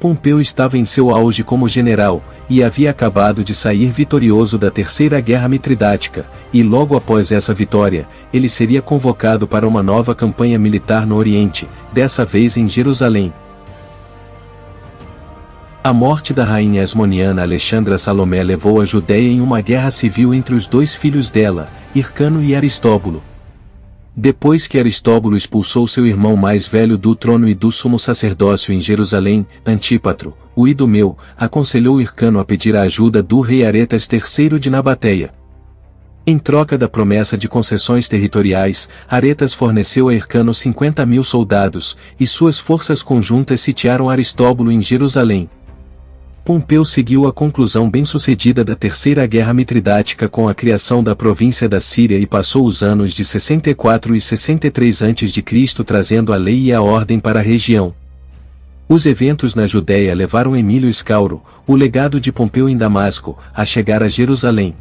Pompeu estava em seu auge como general, e havia acabado de sair vitorioso da Terceira Guerra Mitridática, e logo após essa vitória, ele seria convocado para uma nova campanha militar no Oriente, dessa vez em Jerusalém. A morte da rainha asmoniana Alexandra Salomé levou a Judéia em uma guerra civil entre os dois filhos dela, Hircano e Aristóbulo. Depois que Aristóbulo expulsou seu irmão mais velho do trono e do sumo sacerdócio em Jerusalém, Antípatro, o idumeu, aconselhou Hircano a pedir a ajuda do rei Aretas III de Nabateia. Em troca da promessa de concessões territoriais, Aretas forneceu a Hircano 50.000 soldados, e suas forças conjuntas sitiaram Aristóbulo em Jerusalém. Pompeu seguiu a conclusão bem-sucedida da Terceira Guerra Mitridática com a criação da província da Síria e passou os anos de 64 e 63 a.C. trazendo a lei e a ordem para a região. Os eventos na Judéia levaram Emílio Escauro, o legado de Pompeu em Damasco, a chegar a Jerusalém.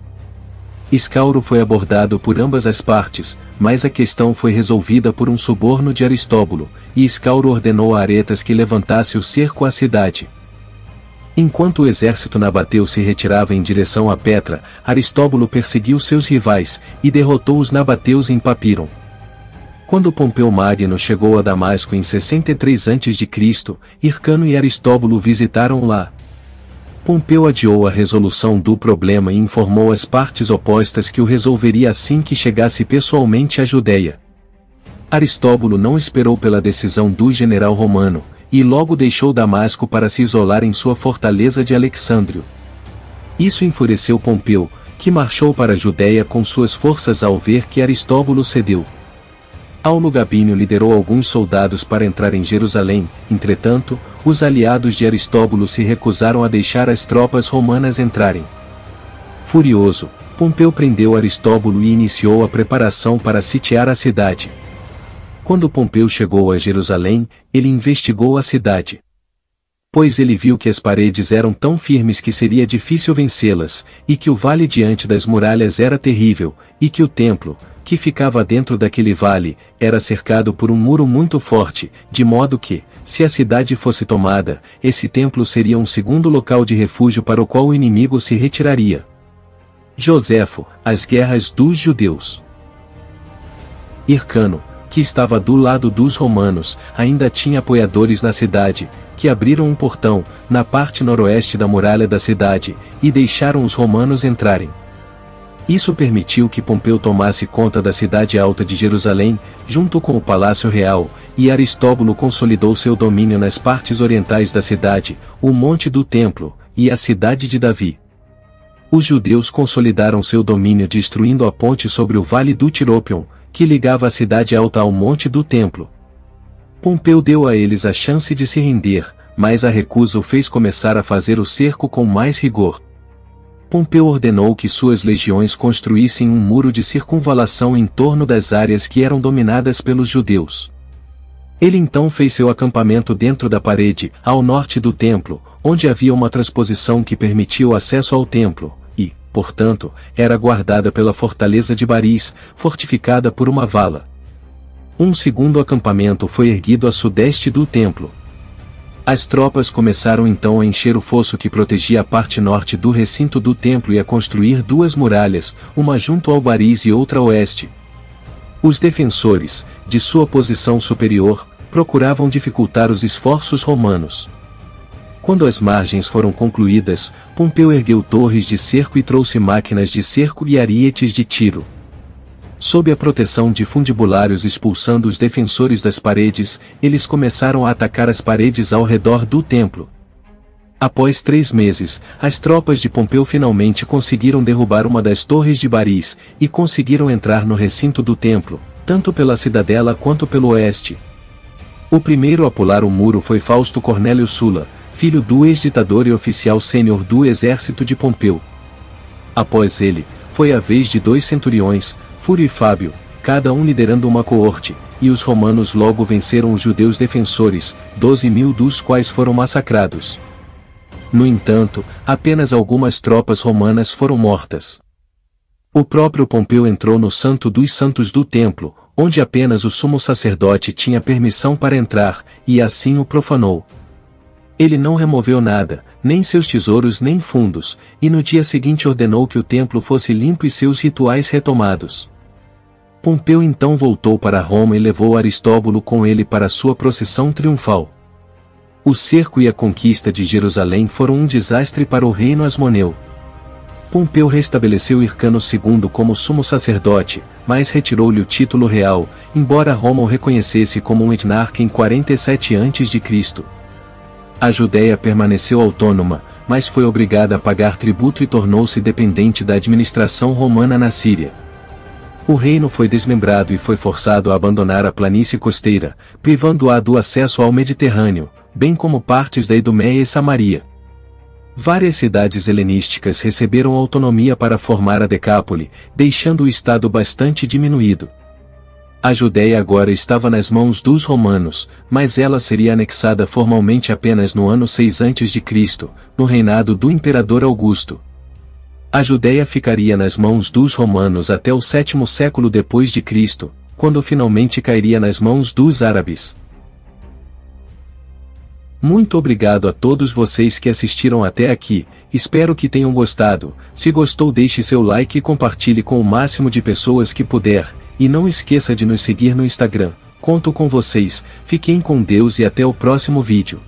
Escauro foi abordado por ambas as partes, mas a questão foi resolvida por um suborno de Aristóbulo, e Escauro ordenou a Aretas que levantasse o cerco à cidade. Enquanto o exército nabateu se retirava em direção a Petra, Aristóbulo perseguiu seus rivais, e derrotou os nabateus em Papíron. Quando Pompeu Magno chegou a Damasco em 63 a.C., Hircano e Aristóbulo visitaram lá. Pompeu adiou a resolução do problema e informou as partes opostas que o resolveria assim que chegasse pessoalmente à Judéia. Aristóbulo não esperou pela decisão do general romano, e logo deixou Damasco para se isolar em sua fortaleza de Alexandrio. Isso enfureceu Pompeu, que marchou para a Judéia com suas forças ao ver que Aristóbulo cedeu. Aulo Gabínio liderou alguns soldados para entrar em Jerusalém, entretanto, os aliados de Aristóbulo se recusaram a deixar as tropas romanas entrarem. Furioso, Pompeu prendeu Aristóbulo e iniciou a preparação para sitiar a cidade. Quando Pompeu chegou a Jerusalém, ele investigou a cidade. Pois ele viu que as paredes eram tão firmes que seria difícil vencê-las, e que o vale diante das muralhas era terrível, e que o templo, que ficava dentro daquele vale, era cercado por um muro muito forte, de modo que, se a cidade fosse tomada, esse templo seria um segundo local de refúgio para o qual o inimigo se retiraria. Joséfo, as guerras dos judeus. Hircano, que estava do lado dos romanos, ainda tinha apoiadores na cidade, que abriram um portão, na parte noroeste da muralha da cidade, e deixaram os romanos entrarem. Isso permitiu que Pompeu tomasse conta da cidade alta de Jerusalém, junto com o Palácio Real, e Aristóbulo consolidou seu domínio nas partes orientais da cidade, o Monte do Templo, e a cidade de Davi. Os judeus consolidaram seu domínio destruindo a ponte sobre o Vale do Tirópion, que ligava a cidade alta ao Monte do Templo. Pompeu deu a eles a chance de se render, mas a recusa o fez começar a fazer o cerco com mais rigor. Pompeu ordenou que suas legiões construíssem um muro de circunvalação em torno das áreas que eram dominadas pelos judeus. Ele então fez seu acampamento dentro da parede, ao norte do templo, onde havia uma transposição que permitia o acesso ao templo, e, portanto, era guardada pela fortaleza de Baris, fortificada por uma vala. Um segundo acampamento foi erguido a sudeste do templo. As tropas começaram então a encher o fosso que protegia a parte norte do recinto do templo e a construir duas muralhas, uma junto ao Baris e outra a oeste. Os defensores, de sua posição superior, procuravam dificultar os esforços romanos. Quando as margens foram concluídas, Pompeu ergueu torres de cerco e trouxe máquinas de cerco e arietes de tiro. Sob a proteção de fundibulários expulsando os defensores das paredes, eles começaram a atacar as paredes ao redor do templo. Após 3 meses, as tropas de Pompeu finalmente conseguiram derrubar uma das torres de Baris, e conseguiram entrar no recinto do templo, tanto pela cidadela quanto pelo oeste. O primeiro a pular o muro foi Fausto Cornélio Sulla, filho do ex-ditador e oficial sênior do exército de Pompeu. Após ele, foi a vez de 2 centuriões, Fúrio e Fábio, cada um liderando uma coorte, e os romanos logo venceram os judeus defensores, 12.000 dos quais foram massacrados. No entanto, apenas algumas tropas romanas foram mortas. O próprio Pompeu entrou no Santo dos Santos do templo, onde apenas o sumo sacerdote tinha permissão para entrar, e assim o profanou. Ele não removeu nada, nem seus tesouros nem fundos, e no dia seguinte ordenou que o templo fosse limpo e seus rituais retomados. Pompeu então voltou para Roma e levou Aristóbulo com ele para sua procissão triunfal. O cerco e a conquista de Jerusalém foram um desastre para o reino asmoneu. Pompeu restabeleceu Hircano II como sumo sacerdote, mas retirou-lhe o título real, embora Roma o reconhecesse como um etnarca em 47 a.C. A Judéia permaneceu autônoma, mas foi obrigada a pagar tributo e tornou-se dependente da administração romana na Síria. O reino foi desmembrado e foi forçado a abandonar a planície costeira, privando-a do acesso ao Mediterrâneo, bem como partes da Idumeia e Samaria. Várias cidades helenísticas receberam autonomia para formar a Decápole, deixando o estado bastante diminuído. A Judéia agora estava nas mãos dos romanos, mas ela seria anexada formalmente apenas no ano 6 a.C., no reinado do imperador Augusto. A Judéia ficaria nas mãos dos romanos até o 7º século depois de Cristo, quando finalmente cairia nas mãos dos árabes. Muito obrigado a todos vocês que assistiram até aqui, espero que tenham gostado. Se gostou, deixe seu like e compartilhe com o máximo de pessoas que puder, e não esqueça de nos seguir no Instagram. Conto com vocês, fiquem com Deus e até o próximo vídeo.